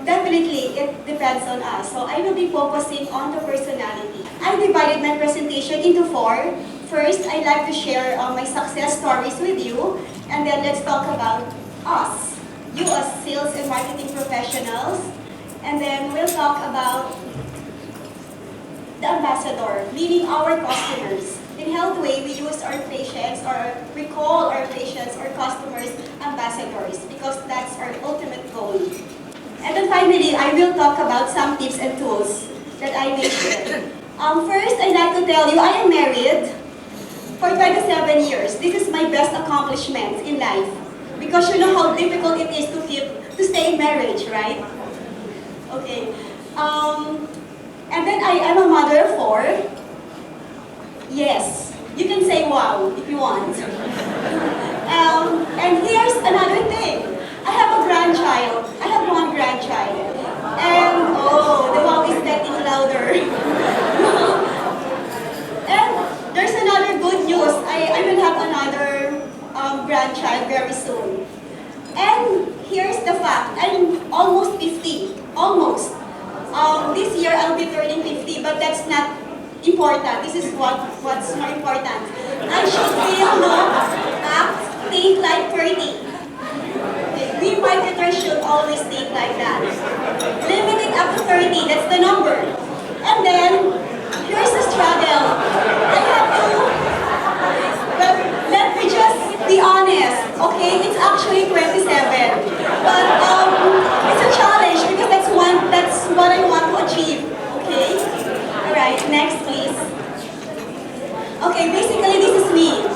Definitely, it depends on us. So I will be focusing on the personality. I divided my presentation into four. First, I'd like to share my success stories with you, and then let's talk about us, you as sales and marketing professionals, and then we'll talk about the ambassador, meaning our customers. In Healthway, we use our patients, or we call our patients or customers ambassadors because that's our ultimate goal. And then finally, I will talk about some tips and tools that I may share. First, I'd like to tell you I am married for 27 years. This is my best accomplishment in life because you know how difficult it is to stay in marriage, right? Okay. And then I am a mother of four. Yes, you can say wow if you want. And here's another thing. I have a grandchild. I have one grandchild. And oh, the wow is getting louder. And there's another good news. I will have another grandchild very soon. And here's the fact. I'm almost 50. Almost. This year I'll be turning 50, but that's not important. This is what's more important. I should feel, look, act, think like 30. Okay. We marketers should always think like that. Limit it up to 30, that's the number. And then, here's the struggle. I have to, but let me just be honest, okay? It's actually 27. But it's a challenge because that's what I want to achieve, okay? Alright, next please. Okay, basically this is me.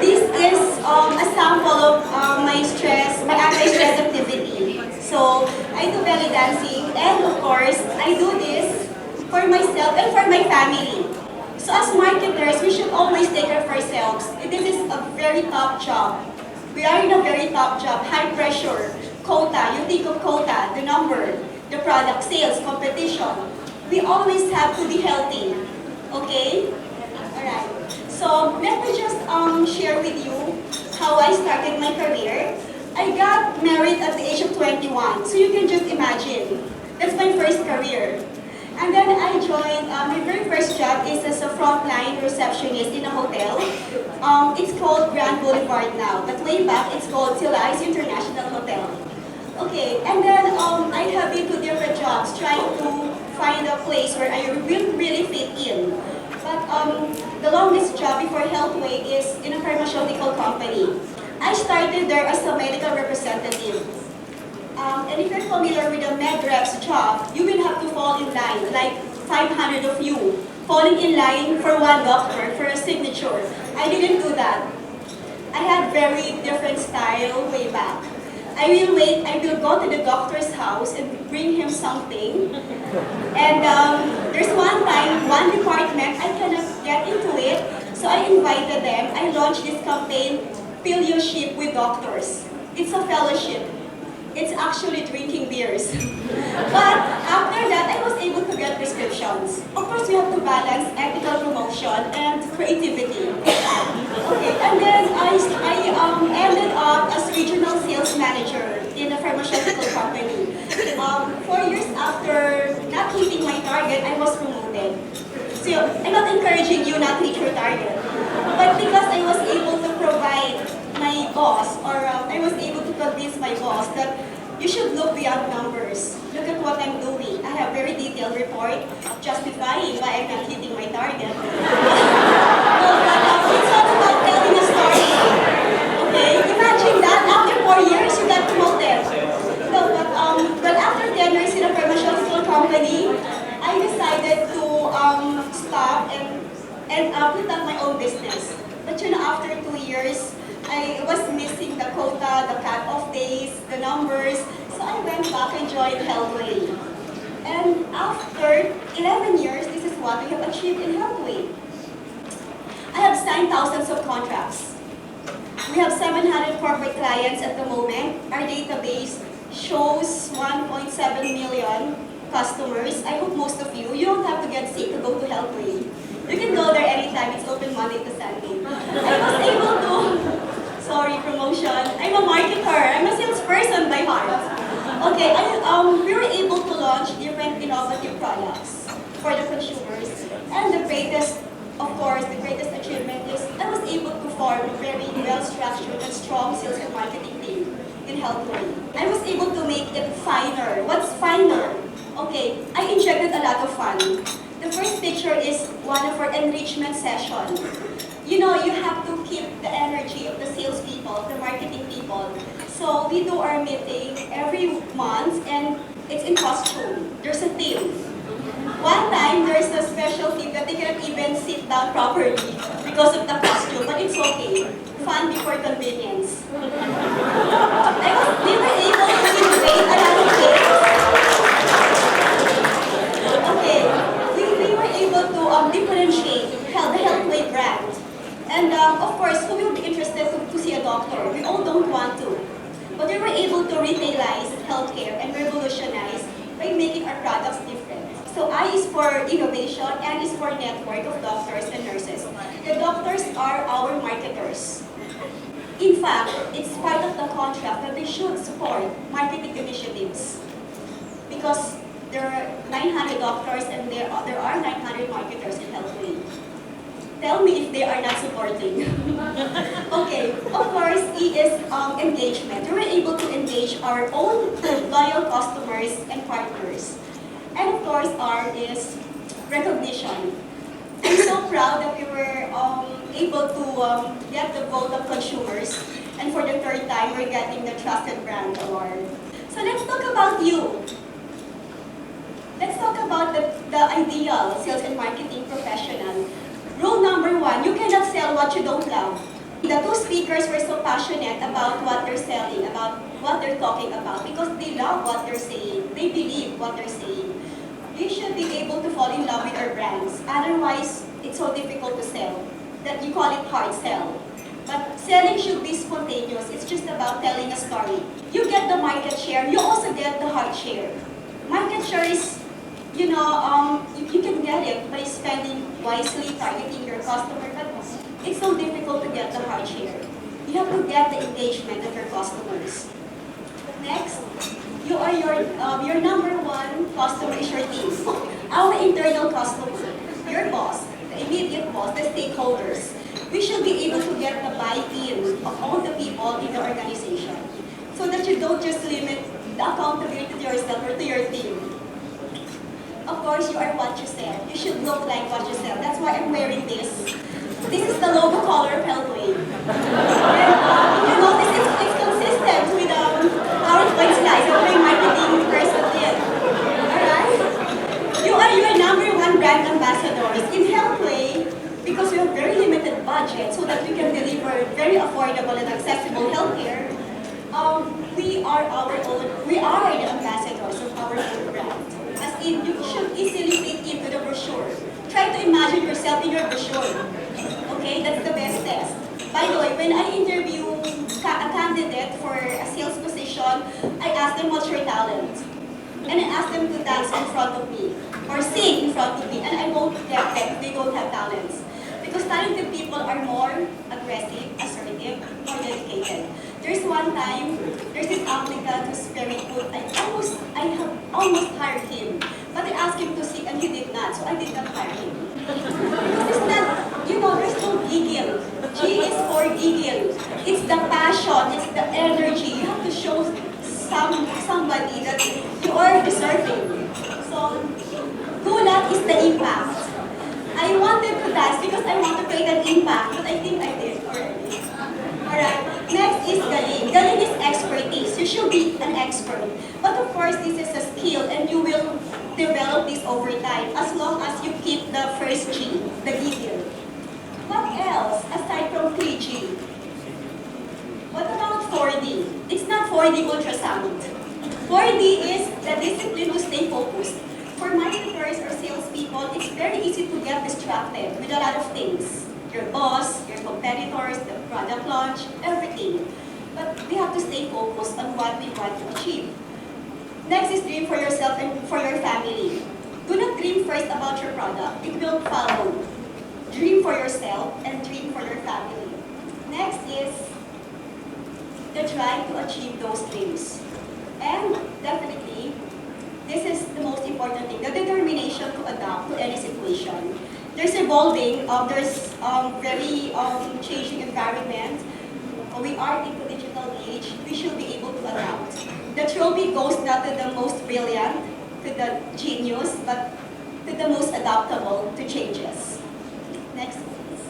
This is a sample of my anti-stress activity. So, I do belly dancing, and of course, I do this for myself and for my family. So as marketers, we should always take care of ourselves. This is a very tough job. We are in a very tough job, high pressure, quota, you think of quota, the number, the product, sales, competition. We always have to be healthy, okay? Alright, so let me just share with you how I started my career. I got married at the age of 21, so you can just imagine. That's my first career. And then I joined, my very first job is as a frontline receptionist in a hotel. It's called Grand Boulevard now, but way back it's called Silais International Hotel. Okay, and then I have been to different jobs trying to find a place where I will really fit in. But the longest job before Healthway is in a pharmaceutical company. I started there as a medical representative. And if you're familiar with a med rep's job, you will have to fall in line, like 500 of you, falling in line for one doctor, for a signature. I didn't do that. I had very different style way back. I will go to the doctor's house and bring him something. And there's one time, one department, I cannot get into it, so I invited them. I launched this campaign, Fellowship with Doctors. It's a fellowship. It's actually drinking beers. But after that, I was able to get prescriptions. Of course, we have to balance ethical promotion and creativity. Okay, and then I ended up as regional sales manager in a pharmaceutical company. 4 years after not hitting my target, I was promoted. So I'm not encouraging you not to hit your target. But because I was able to provide my boss, or I was able to convince my boss that you should look beyond numbers. Look at what I'm doing. I have very detailed report justifying why I'm not hitting my target. No, but it's all about telling a story. Okay? Imagine that after 4 years you got promoted. No, but after 10 years in a pharmaceutical company, I decided to stop and put up my own business. But you know, after 2 years, I was missing the quota, the cut-off days, the numbers, so I went back and joined Healthway. And after 11 years, this is what we have achieved in Healthway. I have signed thousands of contracts. We have 700 corporate clients at the moment. Our database shows 1.7 million customers. I hope most of you don't have to get sick to go to Healthway. You can go there anytime. It's open Monday to Sunday. I was able to, sorry, promotion. I'm a marketer. I'm a salesperson by heart. Okay, for the consumers. And the greatest, of course, the greatest achievement is I was able to form a very well-structured and strong sales and marketing team in Healthway. I was able to make it finer. What's finer? Okay, I injected a lot of fun. The first picture is one of our enrichment session. You know, you have to keep the energy of the salespeople, the marketing people. So we do our meeting every month and it's in costume. There's a theme. One time, there's a special theme that they cannot even sit down properly because of the costume, but it's okay. Fun before convenience. We were able to invade a lot of things. Okay, we were able to differentiate the Healthway brand. And of course, who will be interested to see a doctor? We all don't want to. But we were able to retailize healthcare and revolutionize by making our products different. So I is for innovation, and is for network of doctors and nurses. The doctors are our marketers. In fact, it's part of the contract that they should support marketing initiatives. Because there are 900 doctors and there are 900 marketers in Healthway. Tell me if they are not supporting. Okay, of course, E is engagement. We were able to engage our own loyal customers and partners. And of course, R is recognition. I'm so proud that we were able to get the vote of consumers. And for the third time, we're getting the Trusted Brand Award. So let's talk about you. Let's talk about the ideal sales and marketing professional. Rule number 1, you cannot sell what you don't love. The two speakers were so passionate about what they're selling, about what they're talking about, because they love what they're saying. They believe what they're saying. You should be able to fall in love with our brands. Otherwise, it's so difficult to sell that you call it hard sell. But selling should be spontaneous. It's just about telling a story. You get the market share. You also get the heart share. Market share is, you know, you can get it by spending wisely, targeting your customer, but it's so difficult to get the heart share. You have to get the engagement of your customers. Next, you are your number one customer is your team. Our internal customer, your boss, the immediate boss, the stakeholders. We should be able to get the buy-in of all the people in the organization so that you don't just limit the accountability to yourself or to your team. Of course, you are what you sell. You should look like what you sell. That's why I'm wearing this. This is the logo color of Healthway. And you notice it's consistent with PowerPoint slides that my marketing person did. Alright? You are your number one brand ambassadors in Healthway because we have very limited budget so that we can deliver very affordable and accessible healthcare. We are the ambassadors of our own brand. As in, you should easily fit into the brochure. Try to imagine yourself in your brochure. Okay, that's the best test. By the way, when I interview a candidate for a sales position, I ask them what's your talent. And I ask them to dance in front of me or sing in front of me, and I won't get them if they don't have talents. Because talented people are more aggressive, assertive, more dedicated. There's one time, there's this applicant who's very good. I have almost hired him, but I asked him to sing and he did not, so I did not hire him. Because it's not, you know, there's no giggle. G is for giggle. It's the passion, it's the energy. You have to show somebody that you are deserving. So, gulat is the impact. I wanted to dance because I want to create an impact, but I think I did already. Alright, next is galing. Galing is expertise. You should be an expert. But of course, this is a skill and you will develop this over time as long as you keep the first G, the giggle. What else aside from 3G? What about 4D? It's not 4D ultrasound. 4D is the discipline to stay focused. For marketers or salespeople, it's very easy to get distracted with a lot of things. Your boss, your competitors, the product launch, everything. But we have to stay focused on what we want to achieve. Next is dream for yourself and for your family. Do not dream first about your product. It will follow. Dream for yourself and dream for your family. Next is the drive to achieve those dreams. And definitely, this is the most important important thing, the determination to adapt to any situation. There's evolving, there's very changing environment. We are in the digital age, we should be able to adapt. The trophy goes not to the most brilliant, to the genius, but to the most adaptable to changes. Next, please.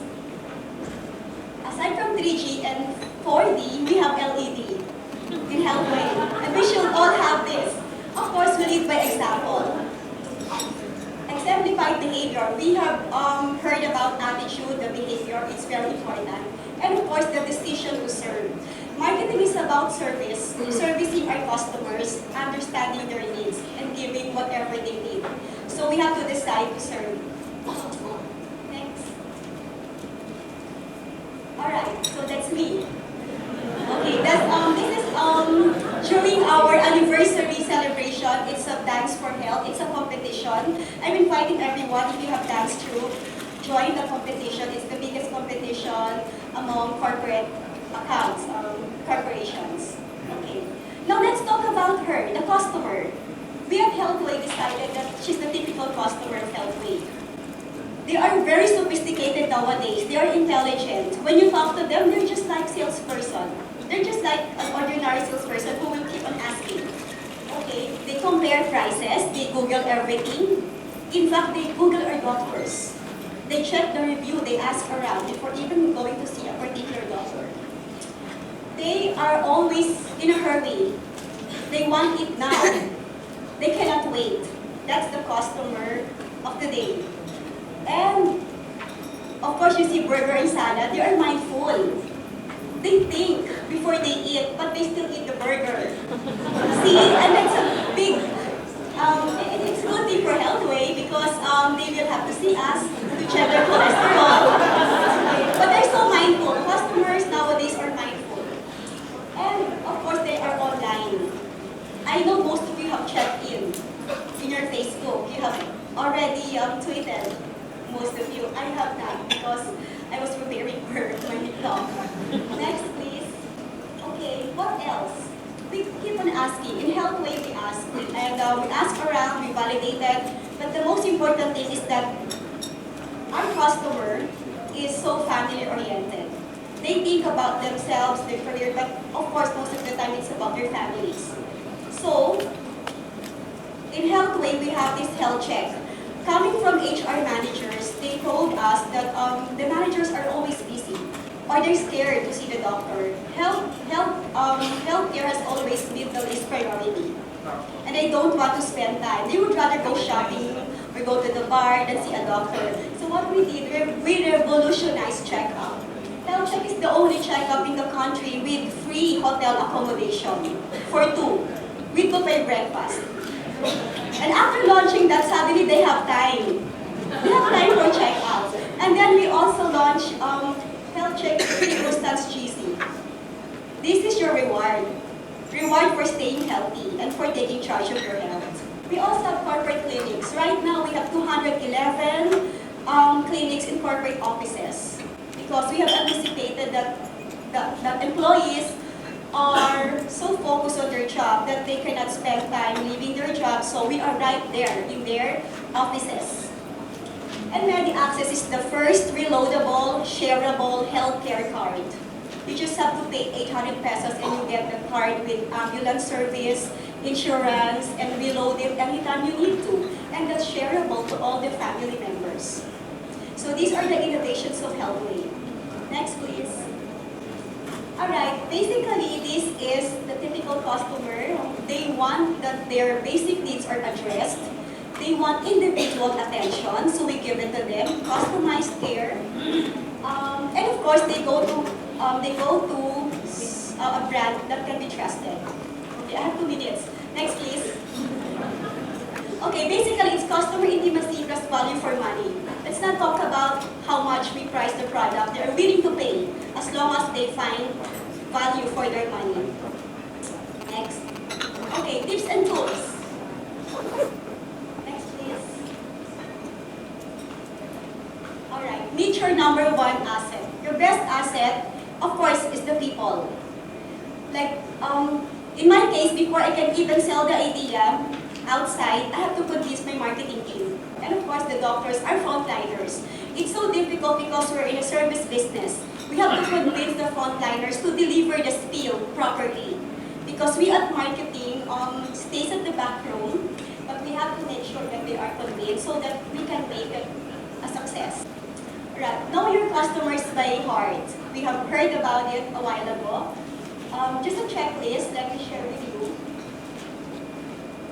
Aside from 3G and 4D, we have LED in Healthway, and we should all have this. Of course, we lead by example. Exemplified behavior. We have heard about attitude, the behavior, it's very important. And of course, the decision to serve. Marketing is about service, servicing our customers, understanding their needs, and giving whatever they need. So we have to decide to serve. Next. Alright, so that's me. Okay, this is during our anniversary celebration. It's a Dance for Health. It's a competition. I'm inviting everyone, if you have danced through, join the competition. It's the biggest competition among corporate accounts, corporations. Okay. Now let's talk about her, the customer. We at Healthway decided that she's the typical customer of Healthway. They are very sophisticated nowadays. They are intelligent. When you talk to them, they're just like salesperson. They're just like an ordinary salesperson who will keep on asking. Okay, they compare prices, they Google everything. In fact, they Google our doctors. They check the review, they ask around before even going to see a particular doctor. They are always in a hurry. They want it now. They cannot wait. That's the customer of the day. And of course, you see burger and salad, they are mindful. They think before they eat, but they still eat the burger. See, and that's a big, it's a good thing for Healthway because they will have to see us to check their cholesterol. But they're so mindful. Customers nowadays are mindful. And of course, they are online. I know most of you have checked in your Facebook. You have already tweeted, most of you. I have not because I was preparing for my talk. Next, please. Okay, what else? We keep on asking. In Healthway, we ask. And we ask around, we validated. But the most important thing is that our customer is so family-oriented. They think about themselves, their career, but of course, most of the time, it's about their families. So, in Healthway, we have this health check. Coming from HR managers, they told us that the managers are always busy or they're scared to see the doctor. Healthcare has always been the least priority. And they don't want to spend time. They would rather go shopping or go to the bar than see a doctor. So what we did, we revolutionized checkup. Health check is the only checkup in the country with free hotel accommodation for two, with buffet breakfast. And after launching that, suddenly they have time. They have time for checkups. And then we also launched Health Check Circumstance GC. This is your reward. Reward for staying healthy and for taking charge of your health. We also have corporate clinics. Right now, we have 211 clinics in corporate offices because we have anticipated that employees are so focused on their job that they cannot spend time leaving their job, so we are right there in their offices. And MediAccess is the first reloadable, shareable healthcare card. You just have to pay 800 pesos and you get the card with ambulance service, insurance, and reload it anytime you need to. And that's shareable to all the family members. So these are the innovations of Healthway. Next, please. Alright, basically this is the typical customer. They want that their basic needs are addressed. They want individual attention, so we give it to them, customized care. And of course, they go to a brand that can be trusted. Okay, I have 2 minutes. Next, please. Okay, basically it's customer intimacy plus value for money. Let's not talk about how much we price the product. They're willing to pay as long as they find value for their money. Next. Okay, tips and tools. Next, please. Alright, meet your number 1 asset. Your best asset, of course, is the people. Like, in my case, before I can even sell the idea, outside, I have to convince my marketing team. And of course, the doctors are frontliners. It's so difficult because we're in a service business. We have to convince the frontliners to deliver the spiel properly. Because we at marketing stays at the back room, but we have to make sure that they are convinced so that we can make it a success. Right. Know your customers by heart. We have heard about it a while ago. Just a checklist, let me share with you.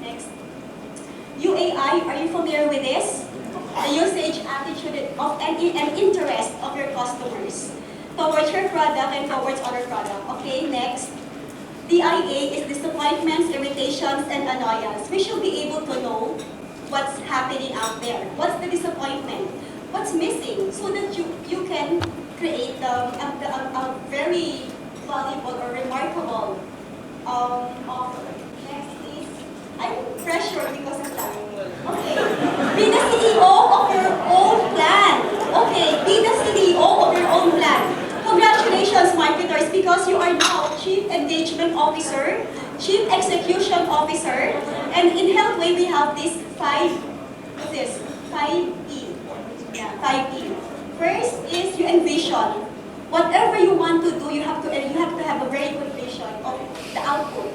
Next. UAI, are you familiar with this? The usage, attitude, of and interest of your customers towards your product and towards other product. Okay, next. DIA is disappointments, irritations, and annoyance. We should be able to know what's happening out there. What's the disappointment? What's missing? So that you can create a very valuable or remarkable offer. Next, please. I'm pressured because of that. Okay. Be the CEO of your own plan. Okay. Be the CEO of your own plan. Congratulations, marketers, because you are now Chief Engagement Officer, Chief Execution Officer, and in Healthway we have this 5E. Yeah, 5E. First is you envision. Whatever you want to do, you have to have a very good vision of the output.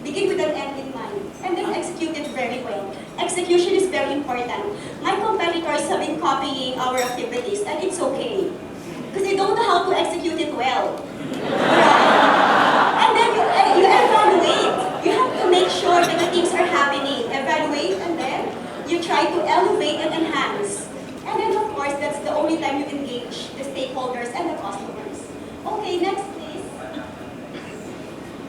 Begin with an end in mind, and then execute it very well. Execution is very important. My competitors have been copying our activities, and it's okay. Because they don't know how to execute it well. And then you evaluate. You have to make sure that the things are happening. Evaluate, and then you try to elevate and enhance. And then, of course, that's the only time you engage the stakeholders and the customers. Okay, next, please.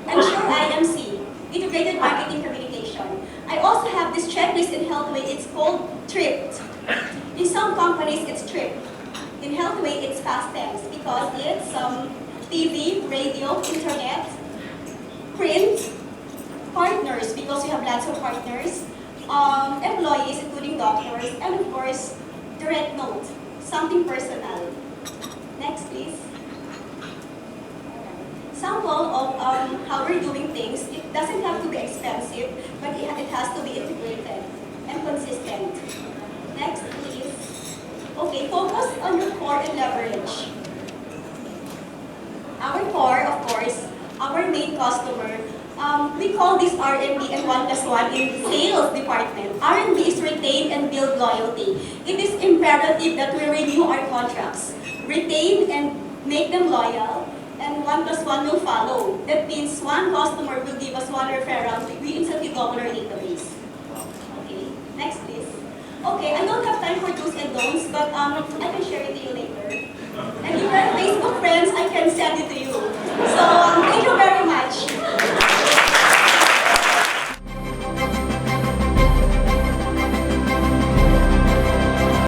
Ensure IMC, Integrated Marketing Communication. I also have this checklist in Healthway. It's called TRIP. In some companies, it's TRIP. In Healthway, it's past tense because it's TV, radio, internet, print, partners because we have lots of partners, employees, including doctors, and of course, direct note, something personal. Next, please. Sample of how we're doing things. It doesn't have to be expensive, but it has to be integrated and consistent. Next, please. Okay, focus on your core and leverage. Our core, of course, our main customer, we call this R&D and 1+1 in sales department. R&D is retain and build loyalty. It is imperative that we renew our contracts, retain and make them loyal, and 1+1 will follow. That means one customer will give us one referral, we instantly double our database. Okay, next please. Okay, I don't have time for do's and don'ts, but I can share it to you later. And if you're Facebook friends, I can send it to you. So